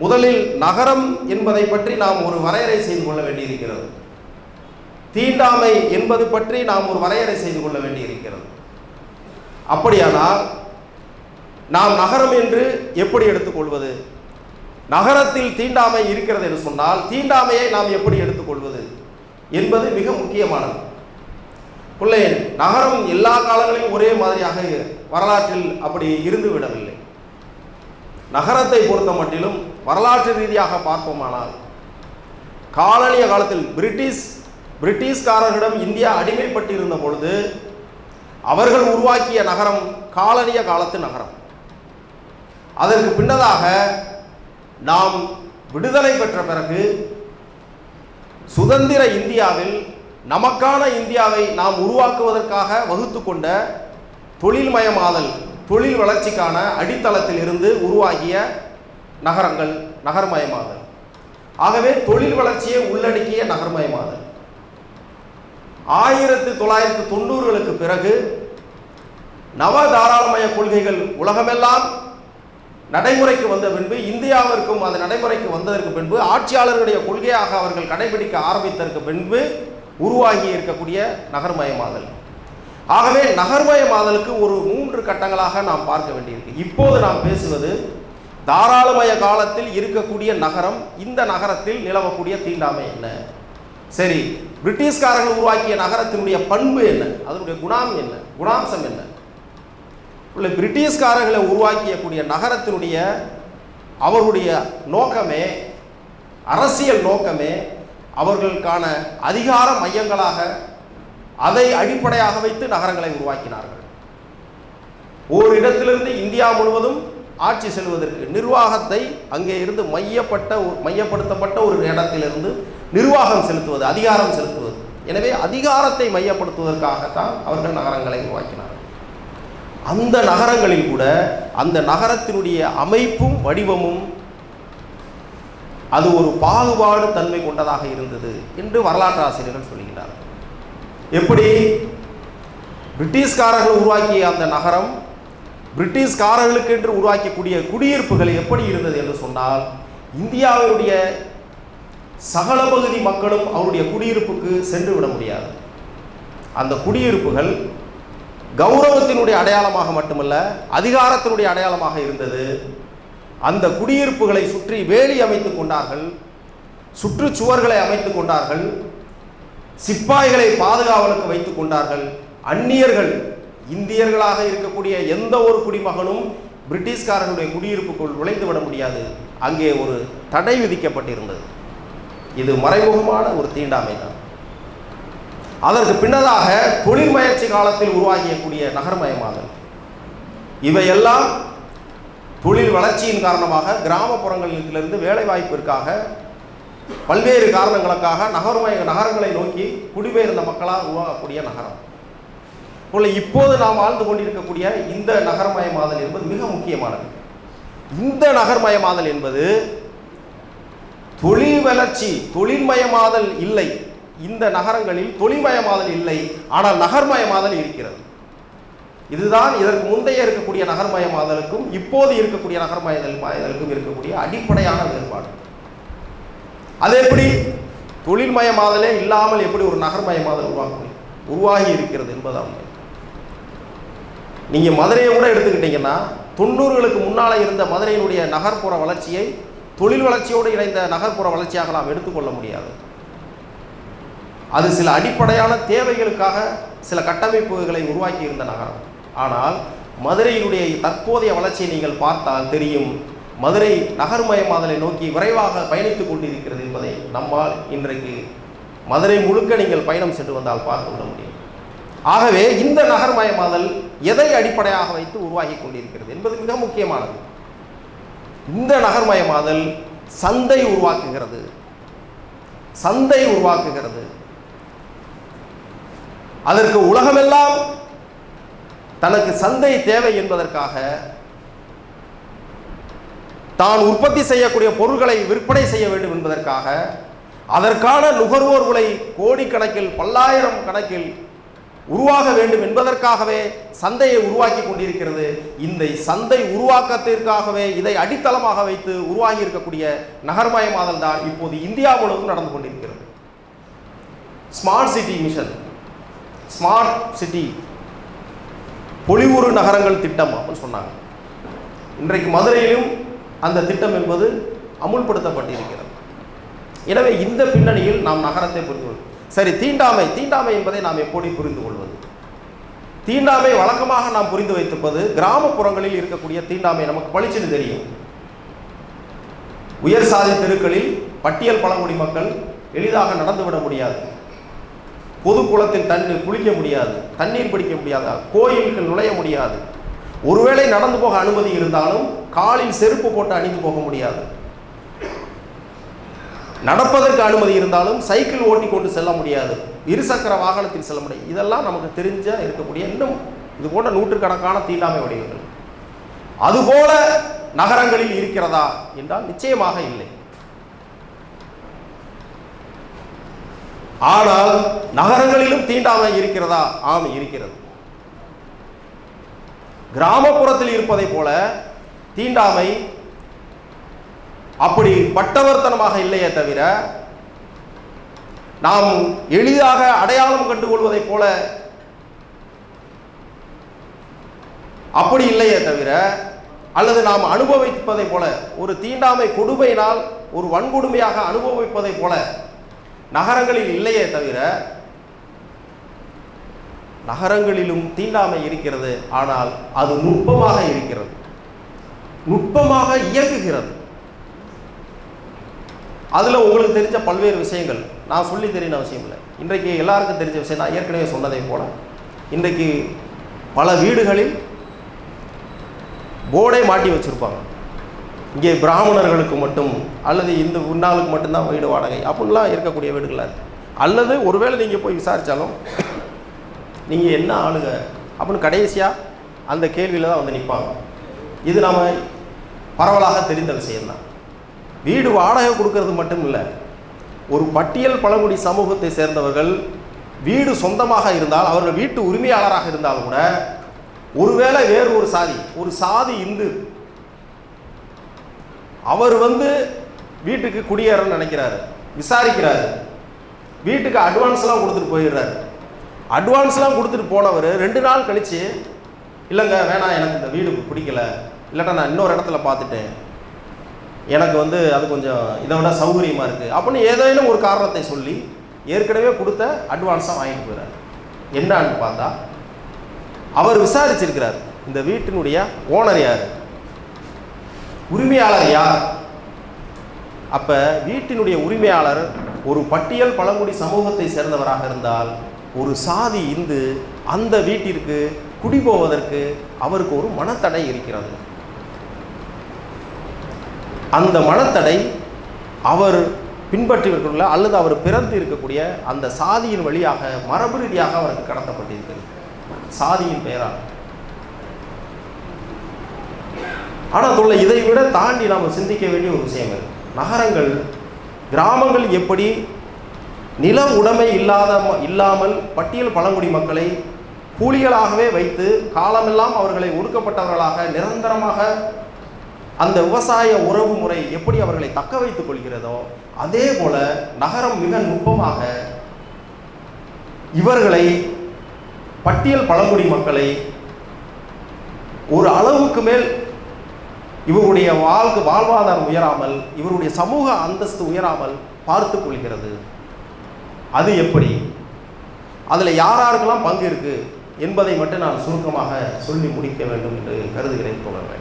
முதலில் நகரம் என்பதை பற்றி நாம் ஒரு வரையறை செய்து கொள்ள வேண்டியிருக்கிறது. தீண்டாமை என்பது பற்றி நாம் ஒரு வரையறை செய்து கொள்ள வேண்டியிருக்கிறது. அப்படியானால் நாம் நகரம் என்று எப்படி எடுத்துக்கொள்வது? நகரத்தில் தீண்டாமை இருக்கிறது என்று சொன்னால் தீண்டாமையை நாம் எப்படி எடுத்துக்கொள்வது என்பது மிக முக்கியமானது. பிள்ளை, நகரம் எல்லா காலங்களிலும் ஒரே மாதிரியாக வரலாற்றில் அப்படி இருந்து விடவில்லை. நகரத்தை பொறுத்த மட்டிலும் வரலாற்று ரீதியாக பார்ப்போமானால் காலனிய காலத்தில் பிரிட்டிஷ்காரர்களிடம் இந்தியா அடிமைப்பட்டிருந்த பொழுது அவர்கள் உருவாக்கிய நகரம் காலனிய காலத்து நகரம். அதற்கு பின்னதாக நாம் விடுதலை பெற்ற பிறகு சுதந்திர இந்தியாவில் நமக்கான இந்தியாவை நாம் உருவாக்குவதற்காக வகுத்து கொண்ட தொழில்மயமாதல், தொழில் வளர்ச்சிக்கான அடித்தளத்தில் இருந்து உருவாகிய நகரங்கள் நகர்மயமாதல். ஆகவே தொழில் வளர்ச்சியை உள்ளடக்கிய நகர்மயமாதல் 1990களுக்கு பிறகு நவ தாராளமய கொள்கைகள் உலகமெல்லாம் நடைமுறைக்கு வந்த பின்பு, இந்தியாவிற்கும் அந்த நடைமுறைக்கு வந்ததற்கு பின்பு, ஆட்சியாளர்களுடைய கொள்கையாக அவர்கள் கடைபிடிக்க ஆரம்பித்ததற்கு பின்பு உருவாகி இருக்கக்கூடிய நகர்மயமாதல். ஆகவே நகர்மயமாதலுக்கு ஒரு 3 கட்டங்களாக நாம் பார்க்க வேண்டியிருக்கு. இப்போது நாம் பேசுவது தாராளமய காலத்தில் இருக்கக்கூடிய நகரம். இந்த நகரத்தில் நிலவக்கூடிய தீண்டாமை என்ன? சரி, பிரிட்டிஷ்காரர்கள் உருவாக்கிய நகரத்தினுடைய பண்பு என்ன? அதனுடைய குணம் என்ன? குணாம்சம் என்ன? பிரிட்டிஷ்காரர்களை உருவாக்கியக்கூடிய நகரத்தினுடைய அவர்களுடைய நோக்கமே, அரசியல் நோக்கமே அவர்களுக்கான அதிகார மையங்களாக, அதை அடிப்படையாக வைத்து நகரங்களை உருவாக்கினார்கள். ஓரிடத்திலிருந்து இந்தியா முழுவதும் ஆட்சி செல்வதற்கு நிர்வாகத்தை அங்கே இருந்து மையப்படுத்தப்பட்ட ஒரு இடத்திலிருந்து நிர்வாகம் செலுத்துவது, அதிகாரம் செலுத்துவது. எனவே அதிகாரத்தை மையப்படுத்துவதற்காகத்தான் அவர்கள் நகரங்களை உருவாக்கினார்கள். அந்த நகரங்களில் கூட அந்த நகரத்தினுடைய அமைப்பும் வடிவமும் அது ஒரு பாகுபாடு தன்மை கொண்டதாக இருந்தது என்று வரலாற்று ஆசிரியர்கள் சொல்கிறார்கள். எப்படி? பிரிட்டிஷ்காரர்கள் உருவாக்கிய அந்த நகரம் பிரிட்டிஷ்காரர்களுக்கு என்று உருவாக்கக்கூடிய குடியிருப்புகள் எப்படி இருந்தது என்று சொன்னால், இந்தியாவுடைய சகல பகுதி மக்களும் அவருடைய குடியிருப்புக்கு சென்று விட முடியாது. அந்த குடியிருப்புகள் கௌரவத்தினுடைய அடையாளமாக மட்டுமல்ல, அதிகாரத்தினுடைய அடையாளமாக இருந்தது. அந்த குடியிருப்புகளை சுற்றி வேலி அமைத்துக் கொண்டார்கள், சுற்றுச்சுவர்களை அமைத்துக் கொண்டார்கள், சிப்பாய்களை பாதுகாவலுக்கு வைத்துக் கொண்டார்கள். அந்நியர்கள், இந்தியர்களாக இருக்கக்கூடிய எந்த ஒரு குடிமகனும் பிரிட்டிஷ்காரர்களுடைய குடியிருப்புக்குள் நுழைந்து விட முடியாது. அங்கே ஒரு தடை விதிக்கப்பட்டிருந்தது. இது மறைமுகமான ஒரு தீண்டாமை தான். அதற்கு பின்னதாக தொழில் முயற்சி காலத்தில் உருவாகியக்கூடிய நகர்மயமாதல், இவையெல்லாம் தொழில் வளர்ச்சியின் காரணமாக கிராமப்புறங்களிலிருந்து வேலை வாய்ப்பிற்காக பல்வேறு காரணங்களுக்காக நகரங்களை நோக்கி குடிபெயர்ந்த மக்களால் உருவாகக்கூடிய நகரம். இப்போது நாம் வாழ்ந்து கொண்டிருக்கக்கூடிய இந்த நகர்மயமாதல் என்பது மிக முக்கியமானது. இந்த நகர்மயமாதல் என்பது தொழில் வளர்ச்சி, தொழில்மயமாதல் இல்லை. இந்த நகரங்களில் தொழில்மயமாதல் இல்லை, ஆனால் நகர்மயமாதல் இருக்கிறது. இதுதான் இதற்கு முந்தைய இருக்கக்கூடிய நகர்மயமாதலுக்கும் இப்போது இருக்கக்கூடிய நகர்மயமாதலுக்கும் இருக்கக்கூடிய அடிப்படையான வேறுபாடு. அது எப்படி? தொழில்மயமாதலே இல்லாமல் எப்படி ஒரு நகர்மயமாதல் உருவாகி இருக்கிறது என்பதான். நீங்க மதுரையை கூட எடுத்துக்கிட்டீங்கன்னா 90களுக்கு முன்னாலே இருந்த மதுரையினுடைய நகர்ப்புற வளர்ச்சியை தொழில் வளர்ச்சியோடு இணைந்த நகர்ப்புற வளர்ச்சியாக நாம் எடுத்துக்கொள்ள முடியாது. அது சில அடிப்படையான தேவைகளுக்காக சில கட்டமைப்புகளை உருவாக்கி இருந்த நகரம். ஆனால் மதுரையினுடைய தற்போதைய வளர்ச்சியை நீங்கள் பார்த்தால் தெரியும், மதுரை நகர்மயமாதலை நோக்கி விரைவாக பயணித்துக் கொண்டிருக்கிறது என்பதை நம்மால் இன்றைக்கு மதுரை முழுக்க நீங்கள் பயணம் சென்று வந்தால் பார்த்து விட முடியும். ஆகவே இந்த நகர்மயமாதல் எதை அடிப்படையாக வைத்து உருவாகி கொண்டிருக்கிறது என்பது மிக முக்கியமானது. இந்த நகர்மயமாதல் சந்தை உருவாக்குகிறது. சந்தை உருவாக்குகிறது. அதற்கு உலகமெல்லாம் தனக்கு சந்தை தேவை என்பதற்காக தான் உற்பத்தி செய்யக்கூடிய பொருட்களை விற்பனை செய்ய வேண்டும் என்பதற்காக அதற்கான நுகர்வோர் விலை கோடிக்கணக்கில், பல்லாயிரம் கணக்கில் உருவாக வேண்டும் என்பதற்காகவே சந்தையை உருவாக்கி கொண்டிருக்கிறது. இந்த சந்தை உருவாக்கத்திற்காகவே இதை அடித்தளமாக வைத்து உருவாகி இருக்கக்கூடிய நகர்மயமாதல் தான் இப்போது இந்தியா முழுவதும் நடந்து கொண்டிருக்கிறது. Smart city mission, smart city பொலிவுறு நகரங்கள் திட்டம் அப்படின்னு சொன்னாங்க. இன்றைக்கு மதுரையிலும் அந்த திட்டம் என்பது அமுல்படுத்தப்பட்டிருக்கிறது. எனவே இந்த பின்னணியில் நாம் நகரத்தை புரிந்து கொள்வோம். சரி, தீண்டாமை என்பதை நாம் எப்படி புரிந்து கொள்வது? தீண்டாமை வழக்கமாக நாம் புரிந்து வைத்திருப்பது கிராமப்புறங்களில் இருக்கக்கூடிய தீண்டாமை நமக்கு பளிச்சுன்னு தெரியும். உயர் சாதி தெருக்களில் பட்டியல் பழங்குடி மக்கள் எளிதாக நடந்துவிட முடியாது, பொது குளத்தில் குளிக்க முடியாது, தண்ணீர் பிடிக்க முடியாது, கோயிலுக்கு நுழைய முடியாது, ஒருவேளை நடந்து போக அனுமதி இருந்தாலும் காலில் செருப்பு போட்டு அணிந்து போக முடியாது, நடப்பதற்கு அனுமதி இருந்தாலும் சைக்கிள் ஓட்டி கொண்டு செல்ல முடியாது, இருசக்கர வாகனத்தில் செல்ல முடியாது. இதெல்லாம் நமக்கு தெரிஞ்ச இருக்கக்கூடிய இன்னும் இது போன்ற நூற்றுக்கணக்கான தீண்டாமை வடிவங்கள். அதுபோல நகரங்களில் இருக்கிறதா என்றால் நிச்சயமாக இல்லை. ஆனால் நகரங்களிலும் தீண்டாமை இருக்கிறதா? ஆம், இருக்கிறது. கிராமப்புறத்தில் இருப்பதை போல தீண்டாமை அப்படி பட்டவர்த்தனமாக இல்லையே தவிர, நாம் எளிதாக அடையாளம் கண்டுகொள்வதை போல அப்படி இல்லையே தவிர, அல்லது நாம் அனுபவிப்பதை போல ஒரு தீண்டாமை கொடுமையினால் ஒரு வன்கொடுமையாக அனுபவிப்பதை போல நகரங்களில் இல்லையே தவிர, நகரங்களிலும் தீண்டாமை இருக்கிறது. ஆனால் அது நுட்பமாக இருக்கிறது, நுட்பமாக இயங்குகிறது. அதில் உங்களுக்கு தெரிஞ்ச பல்வேறு விஷயங்கள் நான் சொல்லி தெரியும் அவசியம் இல்லை. இன்றைக்கு எல்லாருக்கும் தெரிஞ்ச விஷயம் நான் ஏற்கனவே சொன்னதை போல, இன்றைக்கு பல வீடுகளில் போர்டை மாட்டி வச்சுருப்பாங்க, இங்கே பிராமணர்களுக்கு மட்டும் அல்லது இந்த உன்னாளுக்கு மட்டும்தான் வீடு வாடகை அப்படிலாம் இருக்கக்கூடிய வீடுகளாக இருக்குது. அல்லது ஒருவேளை நீங்கள் போய் விசாரித்தாலும் நீங்கள் என்ன ஆளுங்க அப்படின்னு கடைசியாக அந்த கேள்வியில் தான் வந்து நிற்பாங்க. இது நம்ம பரவலாக தெரிந்த விஷயம்தான். வீடு வாடகை கொடுக்கறது மட்டும் இல்லை, ஒரு பட்டியல் பழங்குடி சமூகத்தை சேர்ந்தவர்கள் வீடு சொந்தமாக இருந்தால், அவர்கள் வீட்டு உரிமையாளராக இருந்தாலும் கூட, ஒருவேளை வேறு ஒரு சாதி இந்து அவர் வந்து வீட்டுக்கு குடியேறன்னு நினைக்கிறாரு, விசாரிக்கிறாரு, வீட்டுக்கு அட்வான்ஸ்லாம் கொடுத்துட்டு போயிடுறாரு. அட்வான்ஸ்லாம் கொடுத்துட்டு போனவர் 2 நாள் கழித்து, இல்லைங்க வேணாம், எனக்கு இந்த வீடு பிடிக்கல, இல்லாட்டா நான் இன்னொரு இடத்துல பார்த்துட்டேன், எனக்கு வந்து அது கொஞ்சம் இதை விட சௌகரியமாக இருக்குது அப்படின்னு ஏதேனும் ஒரு காரணத்தை சொல்லி ஏற்கனவே கொடுத்த அட்வான்ஸாக வாங்கிட்டு போயிறாரு. என்னான்னு பார்த்தா அவர் விசாரிச்சிருக்கிறார், இந்த வீட்டினுடைய ஓனர் யார், உரிமையாளர் யார். அப்போ வீட்டினுடைய உரிமையாளர் ஒரு பட்டியல் பழங்குடி சமூகத்தை சேர்ந்தவராக இருந்தால், ஒரு சாதி இந்து அந்த வீட்டிற்கு குடிபோவதற்கு அவருக்கு ஒரு மனத்தடை இருக்கிறது. அந்த மனத்தடை அவர் பின்பற்றியிருக்கக்கூடிய அல்லது அவர் பிறந்து இருக்கக்கூடிய அந்த சாதியின் வழியாக மரபு ரீதியாக அவருக்கு கடத்தப்பட்டிருக்கிறது, சாதியின் பெயரால். ஆனால் இதை விட தாண்டி நாம் சிந்திக்க வேண்டிய ஒரு விஷயம், நகரங்கள் கிராமங்கள் எப்படி நில உடைமை இல்லாமல் பட்டியல் பழங்குடி மக்களை கூலிகளாகவே வைத்து காலமெல்லாம் அவர்களை ஒடுக்கப்பட்டவர்களாக நிரந்தரமாக அந்த விவசாய உறவு முறை எப்படி அவர்களை தக்க வைத்துக் கொள்கிறதோ, அதே போல நகரம் மிக நுட்பமாக இவர்களை பட்டியல் பழங்குடி மக்களை ஒரு அளவுக்கு மேல் இவருடைய வாழ்வாதாரம் உயராமல், இவருடைய சமூக அந்தஸ்து உயராமல் பார்த்து கொள்கிறது. அது எப்படி, அதில் யாருக்கெல்லாம் பங்கு இருக்கு என்பதை மட்டும் நான் சுருக்கமாக சொல்லி முடிக்க வேண்டும் என்று கருதுகிறேன் தோழர்களே.